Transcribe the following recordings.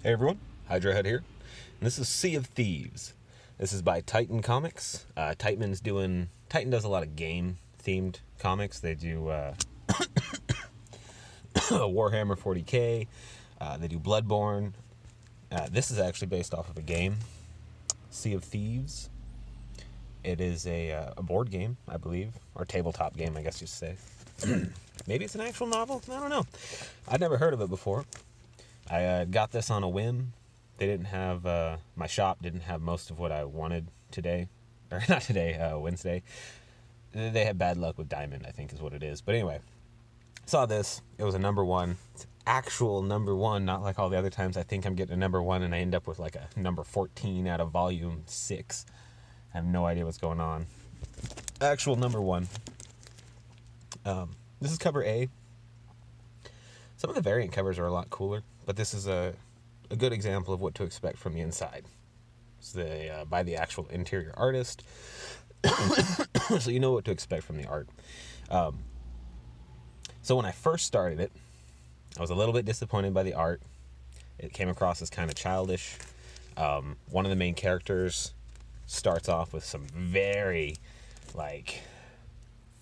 Hey everyone, Hydrahead here, and this is Sea of Thieves. This is by Titan Comics. Titan does a lot of game-themed comics. They do Warhammer 40k, they do Bloodborne. This is actually based off of a game, Sea of Thieves. It is a board game, I believe, or tabletop game, I guess you'd say. Maybe it's an actual novel? I don't know. I'd never heard of it before. I got this on a whim. They didn't have, my shop didn't have most of what I wanted today. Or not today, Wednesday. They had bad luck with Diamond, I think is what it is. But anyway, saw this. It was a number one. It's an actual number one, not like all the other times I think I'm getting a number one and I end up with like a number 14 out of volume 6. I have no idea what's going on. Actual number one. This is cover A. Some of the variant covers are a lot cooler, but this is a good example of what to expect from the inside. It's by the actual interior artist, so you know what to expect from the art. So when I first started it, I was a little bit disappointed by the art. It came across as kind of childish. One of the main characters starts off with some very,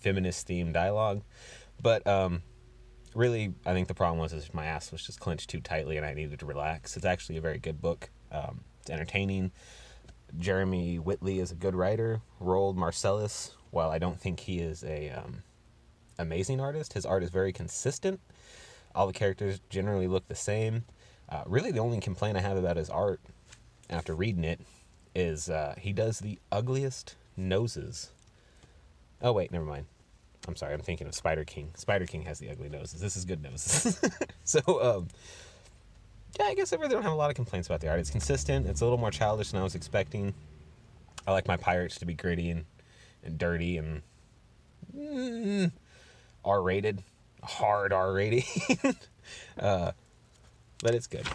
feminist-themed dialogue, but really, I think the problem was my ass was just clenched too tightly and I needed to relax. It's actually a very good book. It's entertaining. Jeremy Whitley is a good writer. Rhoald Marcellius, while I don't think he is a amazing artist, his art is very consistent. All the characters generally look the same. Really, the only complaint I have about his art, after reading it, is he does the ugliest noses. Oh, wait, never mind. I'm sorry, I'm thinking of Spider King. Spider King has the ugly noses. This is good noses. So, yeah, I guess I really don't have a lot of complaints about the art. It's consistent. It's a little more childish than I was expecting. I like my pirates to be gritty and dirty and R-rated. Hard R rating. But it's good.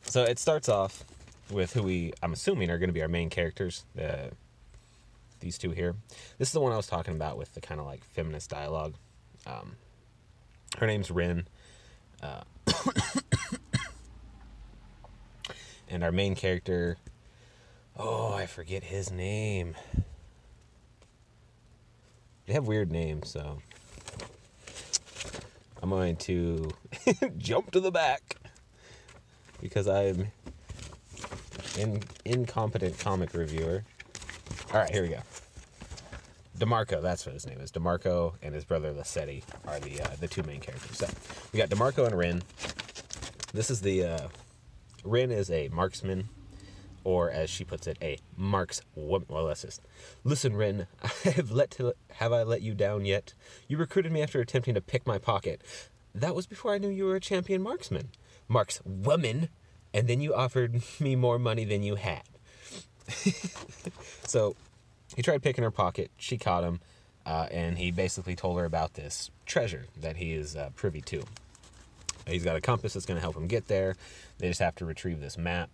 So it starts off with who I'm assuming are going to be our main characters. These two here. This is the one I was talking about with the kind of feminist dialogue. Her name's Rin. And our main character, I forget his name. They have weird names, so I'm going to jump to the back because I'm an incompetent comic reviewer. All right, here we go. DeMarco, that's what his name is. DeMarco and his brother Lassetti are the two main characters. So we got DeMarco and Rin. This is Rin is a marksman, or as she puts it, a markswoman. Well, that's just, listen, Rin, have I let you down yet? You recruited me after attempting to pick my pocket. That was before I knew you were a champion marksman. Markswoman, and then you offered me more money than you had. So he tried picking her pocket. She caught him, and he basically told her about this treasure that he is privy to. He's got a compass that's going to help him get there. They just have to retrieve this map.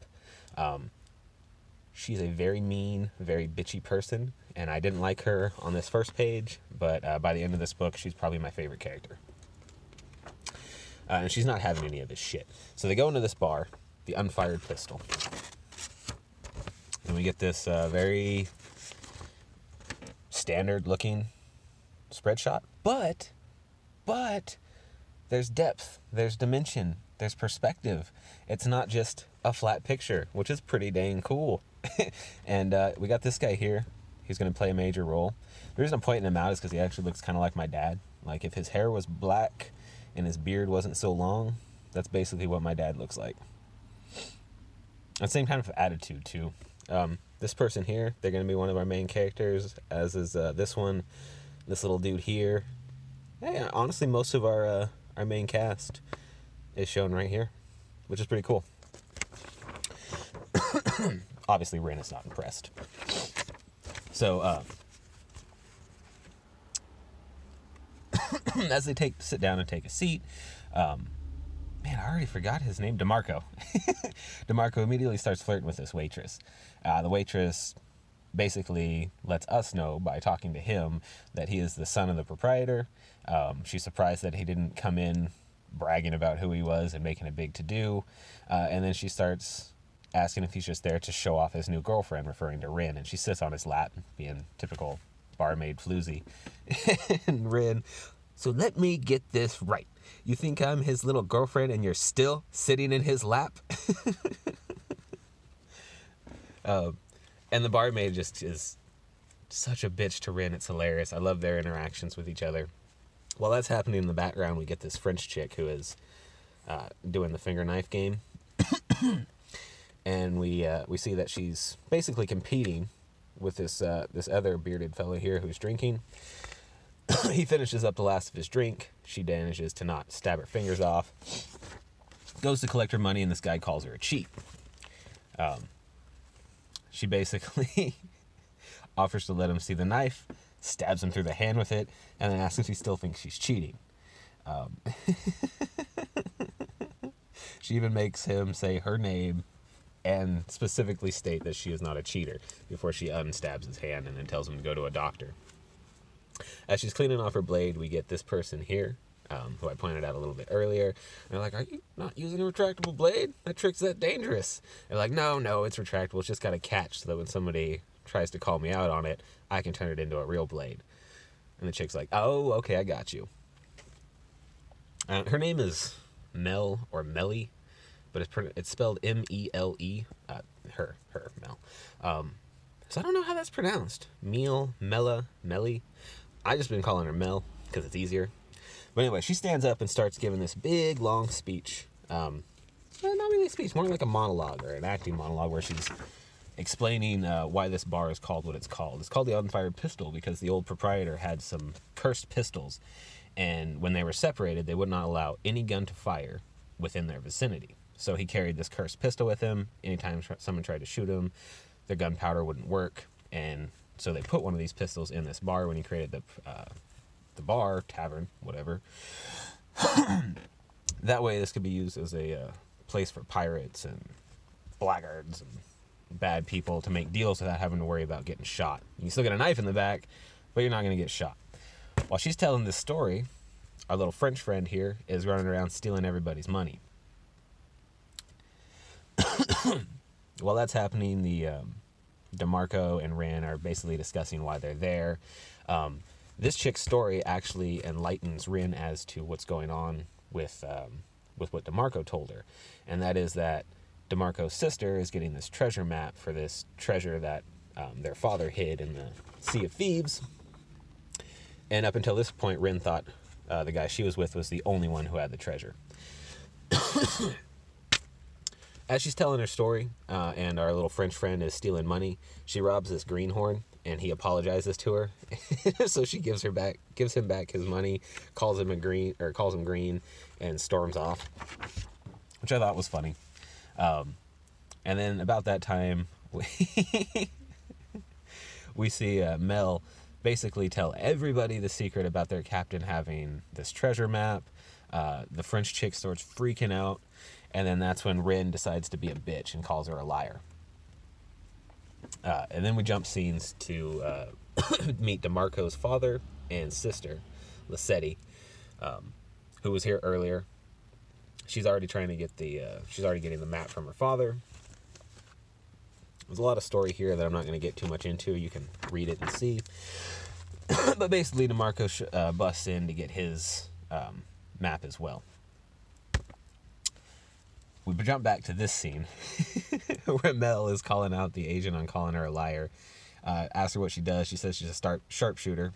She's a very mean, very bitchy person, and I didn't like her on this first page, but by the end of this book, she's probably my favorite character. And she's not having any of this shit. So they go into this bar, the Unfired Pistol. And we get this very standard-looking spread shot. But there's depth, there's dimension, there's perspective. It's not just a flat picture, which is pretty dang cool. And we got this guy here. He's going to play a major role. The reason I'm pointing him out is because he actually looks kind of like my dad. Like, if his hair was black and his beard wasn't so long, that's basically what my dad looks like. And same kind of attitude, too. This person here, they're going to be one of our main characters, as is this one, this little dude here. Hey, honestly, most of our main cast is shown right here, which is pretty cool. Obviously, Rin is not impressed. So, as they sit down and take a seat, man, I already forgot his name. DeMarco. DeMarco immediately starts flirting with this waitress. The waitress basically lets us know by talking to him that he is the son of the proprietor. She's surprised that he didn't come in bragging about who he was and making a big to-do. And then she starts asking if he's just there to show off his new girlfriend, referring to Rin. And she sits on his lap, being typical barmaid floozy. And Rin, so let me get this right. You think I'm his little girlfriend and you're still sitting in his lap? And the barmaid just is such a bitch to Rin. It's hilarious. I love their interactions with each other. While that's happening in the background, we get this French chick who is doing the finger knife game. And we see that she's basically competing with this other bearded fellow here who's drinking. He finishes up the last of his drink. She manages to not stab her fingers off. Goes to collect her money, and this guy calls her a cheat. She basically offers to let him see the knife, stabs him through the hand with it, and then asks if he still thinks she's cheating. She even makes him say her name and specifically state that she is not a cheater before she unstabs his hand and then tells him to go to a doctor. As she's cleaning off her blade, we get this person here, who I pointed out a little bit earlier. And they're like, are you not using a retractable blade? That trick's that dangerous. They're like, no, it's retractable. It's just got a catch so that when somebody tries to call me out on it, I can turn it into a real blade. And the chick's like, oh, okay, I got you. Her name is Mel or Melly, but it's spelled M-E-L-E. Her Mel. So I don't know how that's pronounced. Meal, Mella, Melly. I just been calling her Mel because it's easier. But anyway, she stands up and starts giving this big, long speech. Not really a speech, more like a monologue or an acting monologue where she's explaining why this bar is called what it's called. It's called the Unfired Pistol because the old proprietor had some cursed pistols. And when they were separated, they would not allow any gun to fire within their vicinity. So he carried this cursed pistol with him. Anytime someone tried to shoot him, their gunpowder wouldn't work. And so they put one of these pistols in this bar when he created the bar, tavern, whatever. That way this could be used as a place for pirates and blackguards and bad people to make deals without having to worry about getting shot. You can still get a knife in the back, but you're not going to get shot. While she's telling this story, our little French friend here is running around stealing everybody's money. While that's happening, the DeMarco and Rin are basically discussing why they're there. This chick's story actually enlightens Rin as to what's going on with what DeMarco told her. And that is that DeMarco's sister is getting this treasure map for this treasure that their father hid in the Sea of Thieves. And up until this point, Rin thought the guy she was with was the only one who had the treasure. As she's telling her story, and our little French friend is stealing money, she robs this greenhorn, and he apologizes to her. So she gives him back his money, calls him green, and storms off, which I thought was funny. And then about that time, we see Mel basically tell everybody the secret about their captain having this treasure map. The French chick starts freaking out. And then that's when Rin decides to be a bitch and calls her a liar. And then we jump scenes to meet DeMarco's father and sister, Lissetti, who was here earlier. She's already trying to get she's already getting the map from her father. There's a lot of story here that I'm not going to get too much into. You can read it and see. But basically, DeMarco busts in to get his map as well. We jump back to this scene where Mel is calling out the agent on calling her a liar. Asks her what she does. She says she's a sharpshooter.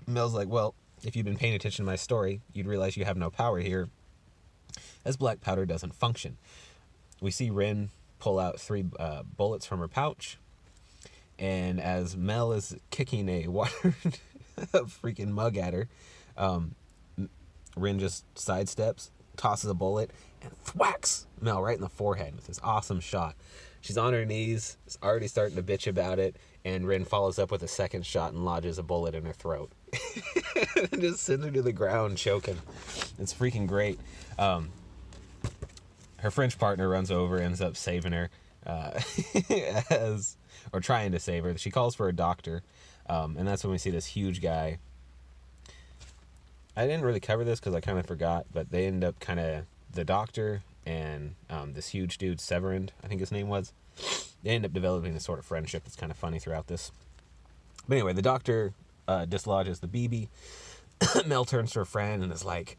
Mel's like, well, if you'd been paying attention to my story, you'd realize you have no power here, as black powder doesn't function. We see Rin pull out 3 bullets from her pouch, and as Mel is kicking a freaking mug at her, Rin just sidesteps, tosses a bullet, and thwacks Mel right in the forehead with this awesome shot. She's on her knees, is already starting to bitch about it, and Rin follows up with a second shot and lodges a bullet in her throat. And just sends her to the ground choking. It's freaking great. Her French partner runs over, ends up saving her, or trying to save her. She calls for a doctor, and that's when we see this huge guy I didn't really cover this because I kind of forgot, but they end up the doctor and this huge dude, Severin, I think his name was, they end up developing this sort of friendship that's kind of funny throughout this. But anyway, the doctor dislodges the BB. Mel turns to her friend and is like,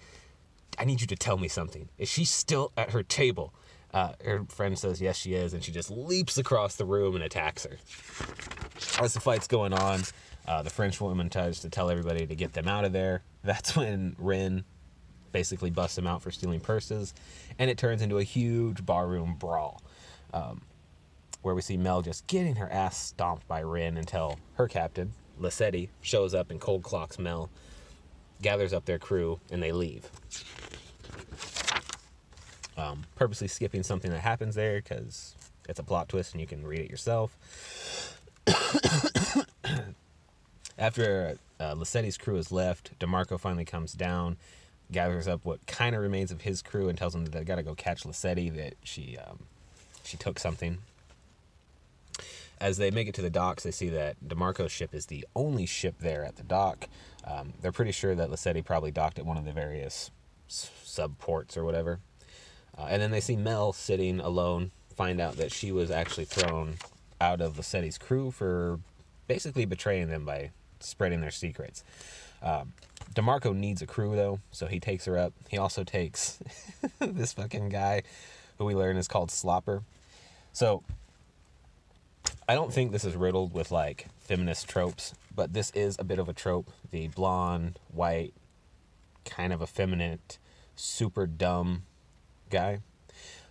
I need you to tell me something. Is she still at her table? Her friend says, yes, she is. And she just leaps across the room and attacks her. As the fight's going on, the French woman tries to tell everybody to get them out of there. That's when Rin basically busts him out for stealing purses. And it turns into a huge barroom brawl, where we see Mel just getting her ass stomped by Rin until her captain, Lissetti, shows up and cold clocks Mel, gathers up their crew, and they leave. Purposely skipping something that happens there because it's a plot twist and you can read it yourself. After Lissetti's crew is left, DeMarco finally comes down, gathers up what kind of remains of his crew, and tells them that they gotta go catch Lissetti, that she took something. As they make it to the docks, they see that DeMarco's ship is the only ship there at the dock. They're pretty sure that Lissetti probably docked at one of the various sub-ports or whatever. And then they see Mel sitting alone, find out that she was actually thrown out of Lissetti's crew for basically betraying them by spreading their secrets. DeMarco needs a crew, though, so he takes her up. He also takes this fucking guy who we learn is called Slopper. So I don't think this is riddled with, like, feminist tropes, but this is a bit of a trope. The blonde, white, kind of effeminate, super dumb guy.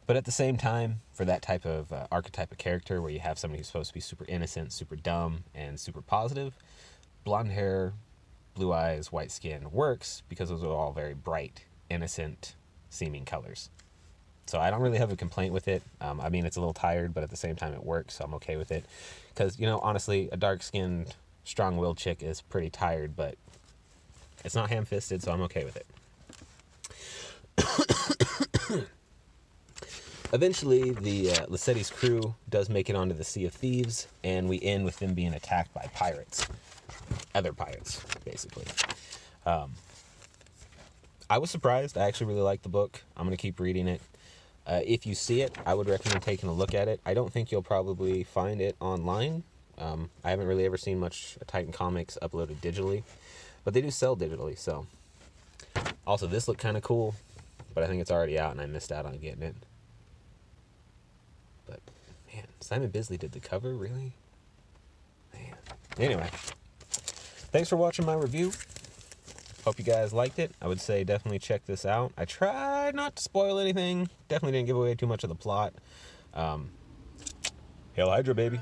But at the same time, for that type of archetype of character where you have somebody who's supposed to be super innocent, super dumb, and super positive, blonde hair, blue eyes, white skin works because those are all very bright, innocent seeming colors. So I don't really have a complaint with it. I mean, it's a little tired, but at the same time it works, so I'm okay with it. Because, you know, honestly, a dark-skinned, strong-willed chick is pretty tired, but it's not ham-fisted, so I'm okay with it. Eventually, the Lissetti's crew does make it onto the Sea of Thieves, and we end with them being attacked by pirates. Other pirates, basically. I was surprised. I actually really liked the book. I'm going to keep reading it. If you see it, I would recommend taking a look at it. I don't think you'll probably find it online. I haven't really ever seen much Titan Comics uploaded digitally, but they do sell digitally, so. Also, this looked kind of cool, but I think it's already out and I missed out on getting it. But, man, Simon Bisley did the cover? Really? Man. Anyway, thanks for watching my review. Hope you guys liked it. I would say definitely check this out. I tried not to spoil anything. Definitely didn't give away too much of the plot. Hail Hydra, baby.